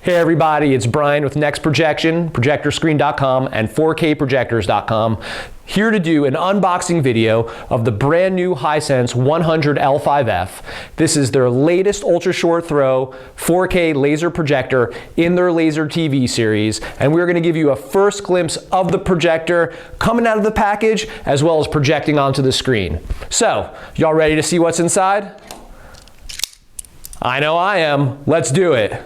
Hey everybody, it's Brian with Next Projection, ProjectorScreen.com and 4kprojectors.com, here to do an unboxing video of the brand new Hisense 100L5F. This is their latest ultra short throw 4K laser projector in their Laser TV series, and we're going to give you a first glimpse of the projector coming out of the package as well as projecting onto the screen. So, y'all ready to see what's inside? I know I am. Let's do it.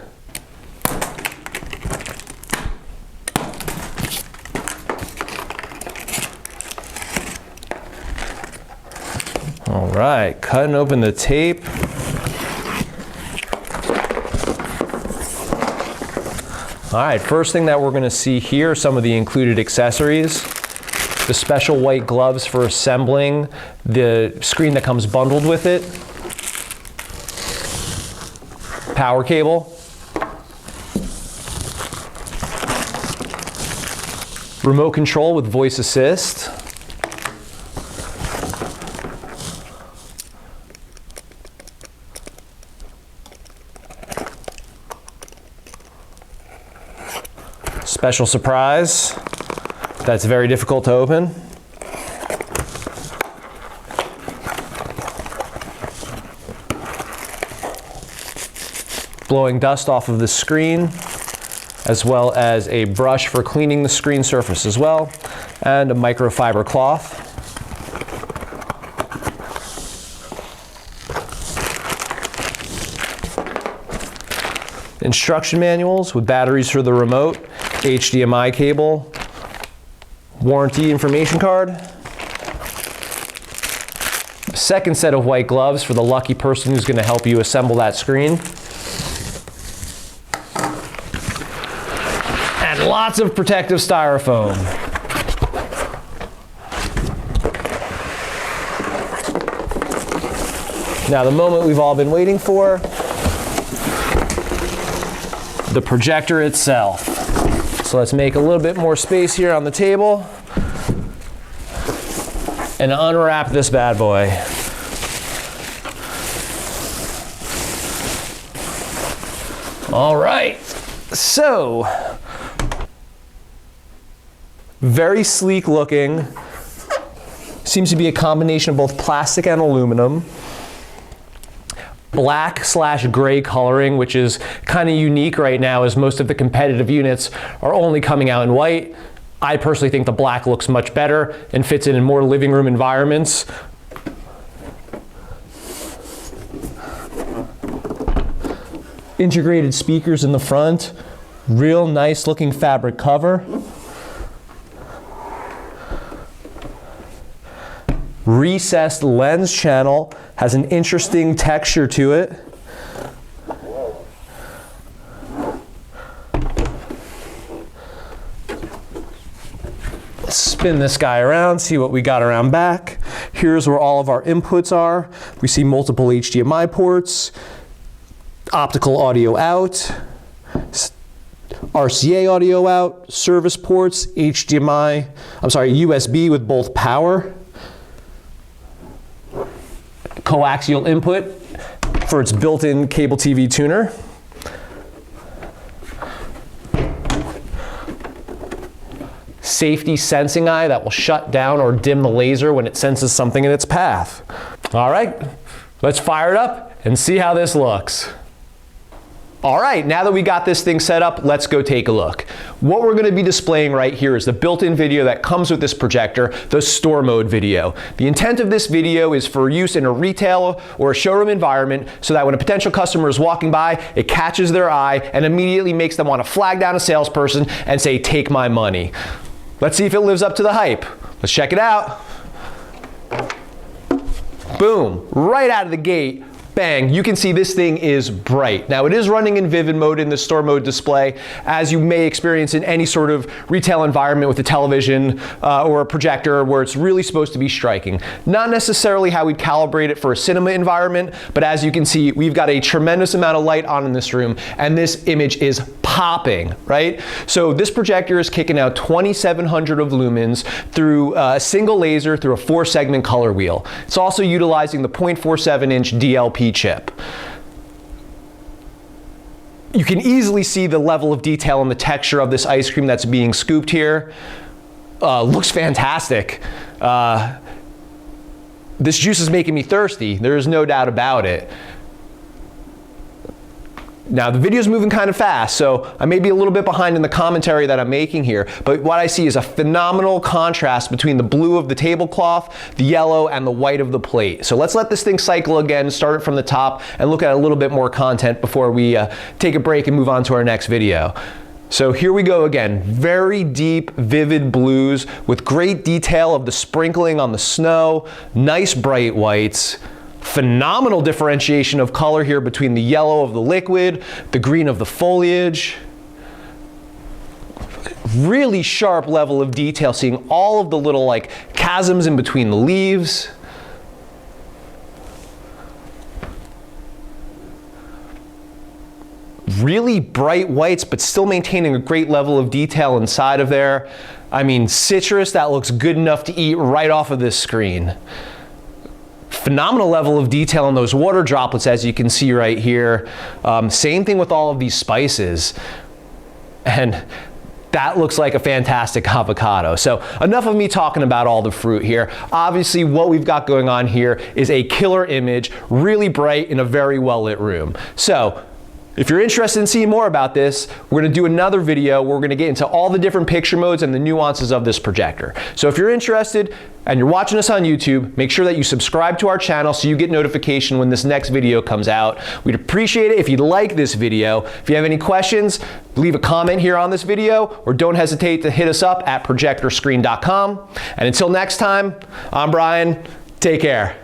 All right, cutting open the tape. All right, first thing that we're going to see here are some of the included accessories. The special white gloves for assembling the screen that comes bundled with it. Power cable. Remote control with voice assist. Special surprise that's very difficult to open. Blowing dust off of the screen, as well as a brush for cleaning the screen surface as well, and a microfiber cloth. Instruction manuals with batteries for the remote, HDMI cable, warranty information card, second set of white gloves for the lucky person who's going to help you assemble that screen, and lots of protective styrofoam. Now the moment we've all been waiting for, the projector itself. So let's make a little bit more space here on the table and unwrap this bad boy. All right, so very sleek looking. Seems to be a combination of both plastic and aluminum. Black/gray coloring, which is kind of unique right now as most of the competitive units are only coming out in white. I personally think the black looks much better and fits in more living room environments. Integrated speakers in the front, real nice looking fabric cover. Recessed lens channel, has an interesting texture to it. Let's spin this guy around, see what we got around back. Here's where all of our inputs are. We see multiple HDMI ports, optical audio out, RCA audio out, service ports, USB with both power, coaxial input for its built-in cable TV tuner. Safety sensing eye that will shut down or dim the laser when it senses something in its path. All right, let's fire it up and see how this looks. All right, now that we got this thing set up, let's go take a look. What we're going to be displaying right here is the built-in video that comes with this projector, the store mode video. The intent of this video is for use in a retail or a showroom environment so that when a potential customer is walking by, it catches their eye and immediately makes them want to flag down a salesperson and say, "Take my money." Let's see if it lives up to the hype. Let's check it out. Boom, right out of the gate. Bang, you can see this thing is bright. Now it is running in vivid mode in the store mode display, as you may experience in any sort of retail environment with a television or a projector where it's really supposed to be striking. Not necessarily how we'd calibrate it for a cinema environment, but as you can see, we've got a tremendous amount of light on in this room, and this image is popping, right? So this projector is kicking out 2,700 of lumens through a single laser through a 4-segment color wheel. It's also utilizing the 0.47-inch DLP chip. You can easily see the level of detail and the texture of this ice cream that's being scooped here. Looks fantastic. This juice is making me thirsty. There is no doubt about it. Now the video is moving kind of fast, so I may be a little bit behind in the commentary that I'm making here, but what I see is a phenomenal contrast between the blue of the tablecloth, the yellow, and the white of the plate. So let's let this thing cycle again, start it from the top, and look at a little bit more content before we take a break and move on to our next video. So here we go again, very deep, vivid blues with great detail of the sprinkling on the snow, nice bright whites. Phenomenal differentiation of color here between the yellow of the liquid, the green of the foliage. Really sharp level of detail, seeing all of the little like chasms in between the leaves. Really bright whites, but still maintaining a great level of detail inside of there. I mean, citrus that looks good enough to eat right off of this screen. Phenomenal level of detail on those water droplets, as you can see right here. Same thing with all of these spices. And that looks like a fantastic avocado. So enough of me talking about all the fruit here. Obviously, what we've got going on here is a killer image, really bright in a very well lit room. So if you're interested in seeing more about this, we're going to do another video where we're going to get into all the different picture modes and the nuances of this projector. So if you're interested and you're watching us on YouTube, make sure that you subscribe to our channel so you get notification when this next video comes out. We'd appreciate it if you'd like this video. If you have any questions, leave a comment here on this video, or don't hesitate to hit us up at ProjectorScreen.com. And until next time, I'm Brian. Take care.